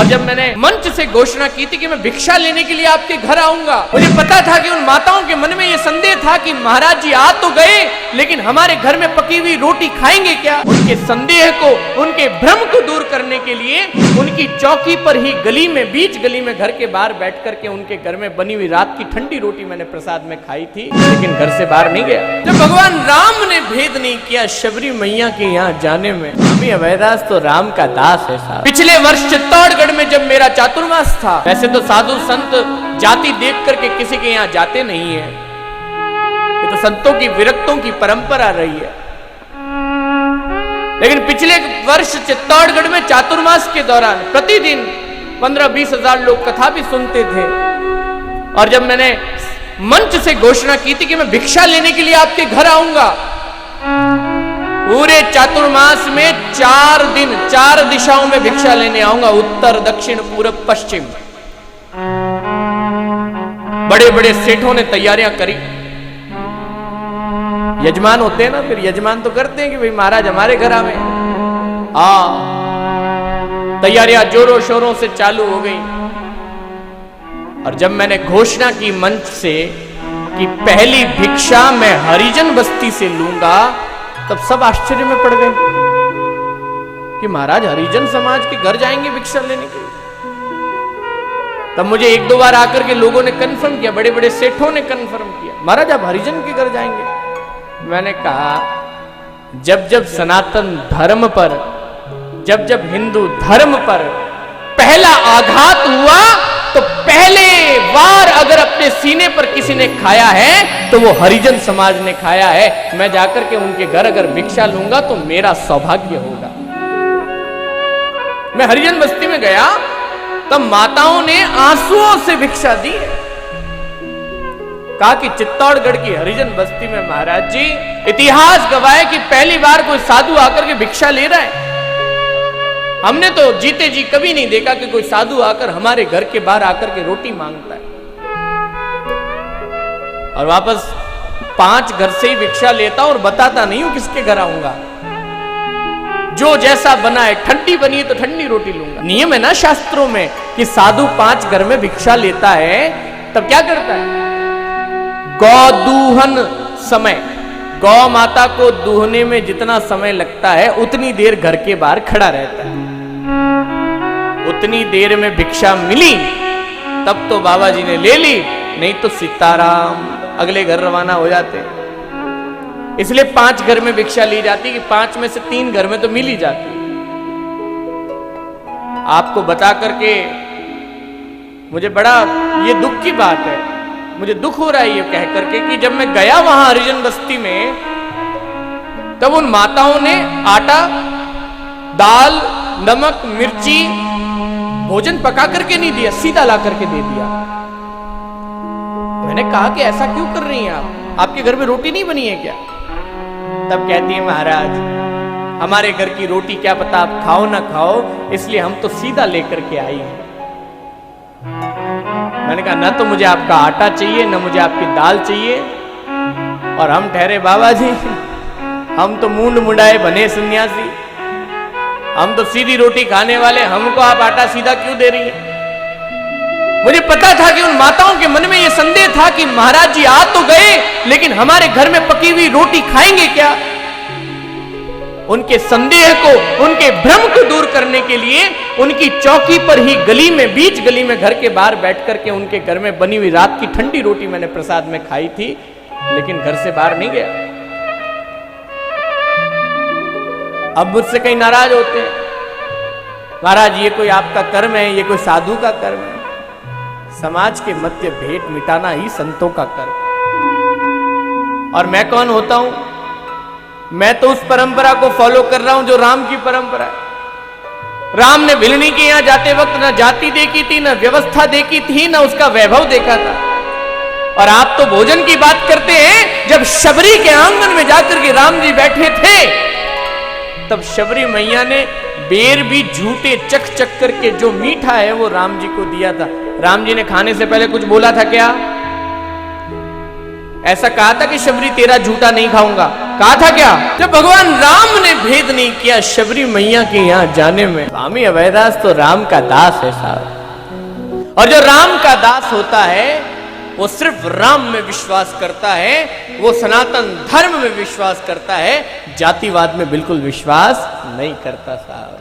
जब मैंने मंच से घोषणा की थी कि मैं भिक्षा लेने के लिए आपके घर आऊंगा, मुझे पता था कि उन माताओं के मन में यह संदेह था कि महाराज जी आ तो गए, लेकिन हमारे घर में पकी हुई रोटी खाएंगे क्या। उनके संदेह को, उनके भ्रम को दूर करने के लिए उनकी चौकी पर ही गली में, बीच गली में घर के बाहर बैठ करके उनके घर में बनी हुई रात की ठंडी रोटी मैंने प्रसाद में खाई थी, लेकिन घर से बाहर नहीं गया। जब भगवान राम ने भेद नहीं किया शबरी मैया के यहाँ जाने में, अभी अभयदास तो राम का दास है साहब। पिछले वर्ष चित्तौड़गढ़ में जब मेरा चातुर्मास था, वैसे तो साधु संत जाति देख करके किसी के यहाँ जाते नहीं है, ये तो संतों की विरक्तों की परंपरा रही है। लेकिन पिछले वर्ष चित्तौड़गढ़ में चातुर्मास के दौरान प्रतिदिन 15-20 हजार लोग कथा भी सुनते थे। और जब मैंने मंच से घोषणा की थी कि मैं भिक्षा लेने के लिए आपके घर आऊंगा, पूरे चातुर्मास में 4 दिन 4 दिशाओं में भिक्षा लेने आऊंगा, उत्तर, दक्षिण, पूरब, पश्चिम। बड़े बड़े सेठों ने तैयारियां करी। यजमान होते हैं ना, फिर यजमान तो करते हैं कि भाई महाराज हमारे घर आवे। तैयारियां जोरों शोरों से चालू हो गई। और जब मैंने घोषणा की मंच से कि पहली भिक्षा मैं हरिजन बस्ती से लूंगा, तब सब आश्चर्य में पड़ गए कि महाराज हरिजन समाज के घर जाएंगे भिक्षा लेने के लिए। तब मुझे 1-2 बार आकर के लोगों ने कंफर्म किया, बड़े बड़े सेठों ने कंफर्म किया, महाराज आप हरिजन के घर जाएंगे। मैंने कहा जब जब सनातन धर्म पर, जब जब हिंदू धर्म पर पहला आघात हुआ, तो पहले बार अगर अपने सीने पर किसी ने खाया है तो वो हरिजन समाज ने खाया है। मैं जाकर के उनके घर अगर भिक्षा लूंगा तो मेरा सौभाग्य होगा। मैं हरिजन बस्ती में गया, तब माताओं ने आंसुओं से भिक्षा दी है। कहा कि चित्तौड़गढ़ की हरिजन बस्ती में महाराज जी इतिहास गवाह कि पहली बार कोई साधु आकर के भिक्षा ले रहा है। हमने तो जीते जी कभी नहीं देखा कि कोई साधु आकर हमारे घर के बाहर आकर के रोटी मांगता है। और वापस 5 घर से ही भिक्षा लेता और बताता नहीं हूं किसके घर आऊंगा। जो जैसा बना है, ठंडी बनी है तो ठंडी रोटी लूंगा। नियम है ना शास्त्रों में कि साधु 5 घर में भिक्षा लेता है, तब क्या करता है? गौदूहन समय, गौ माता को दूहने में जितना समय लगता है उतनी देर घर के बाहर खड़ा रहता है। उतनी देर में भिक्षा मिली तब तो बाबा जी ने ले ली, नहीं तो सीताराम अगले घर रवाना हो जाते। इसलिए 5 घर में भिक्षा ली जाती कि 5 में से 3 घर में तो मिल ही जाती। आपको बता करके मुझे बड़ा ये दुख की बात है, मुझे दुख हो रहा है ये कह करके कि जब मैं गया वहां हरिजन बस्ती में, तब उन माताओं ने आटा, दाल, नमक, मिर्ची, भोजन पका करके नहीं दिया, सीधा ला करके दे दिया। मैंने कहा कि ऐसा क्यों कर रही हैं आप, आपके घर में रोटी नहीं बनी है क्या? तब कहती है महाराज हमारे घर की रोटी क्या पता आप खाओ ना खाओ, इसलिए हम तो सीधा लेकर के आई हैं। मैंने कहा ना तो मुझे आपका आटा चाहिए, ना मुझे आपकी दाल चाहिए, और हम ठहरे बाबा जी, हम तो मूंड मुंडाए बने सन्यासी, हम तो सीधी रोटी खाने वाले, हमको आप आटा सीधा क्यों दे रही हैं? मुझे पता था कि उन माताओं के मन में यह संदेह था कि महाराज जी आ तो गए, लेकिन हमारे घर में पकी हुई रोटी खाएंगे क्या। उनके संदेह को, उनके भ्रम को दूर करने के लिए उनकी चौकी पर ही गली में, बीच गली में घर के बाहर बैठ करके उनके घर में बनी हुई रात की ठंडी रोटी मैंने प्रसाद में खाई थी, लेकिन घर से बाहर नहीं गया। अब मुझसे कहीं नाराज होते हैं, महाराज ये कोई आपका कर्म है, ये कोई साधु का कर्म है। समाज के मध्य भेंट मिटाना ही संतों का कर्म। और मैं कौन होता हूं? मैं तो उस परंपरा को फॉलो कर रहा हूं जो राम की परंपरा है। राम ने भिलनी के यहां जाते वक्त न जाति देखी थी, न व्यवस्था देखी थी, न उसका वैभव देखा था। और आप तो भोजन की बात करते हैं। जब शबरी के आंगन में जाकर के राम जी बैठे थे, तब शबरी मैया ने बेर भी झूठे चख चख करके जो मीठा है वो राम जी को दिया था। राम जी ने खाने से पहले कुछ बोला था क्या? ऐसा कहा था कि शबरी तेरा झूठा नहीं खाऊंगा? कहा था क्या? जब भगवान राम ने भेद नहीं किया शबरी मैया के यहां जाने में। स्वामी अभयदास तो राम का दास है साहब, और जो राम का दास होता है वो सिर्फ राम में विश्वास करता है, वो सनातन धर्म में विश्वास करता है, जातिवाद में बिल्कुल विश्वास नहीं करता साहब।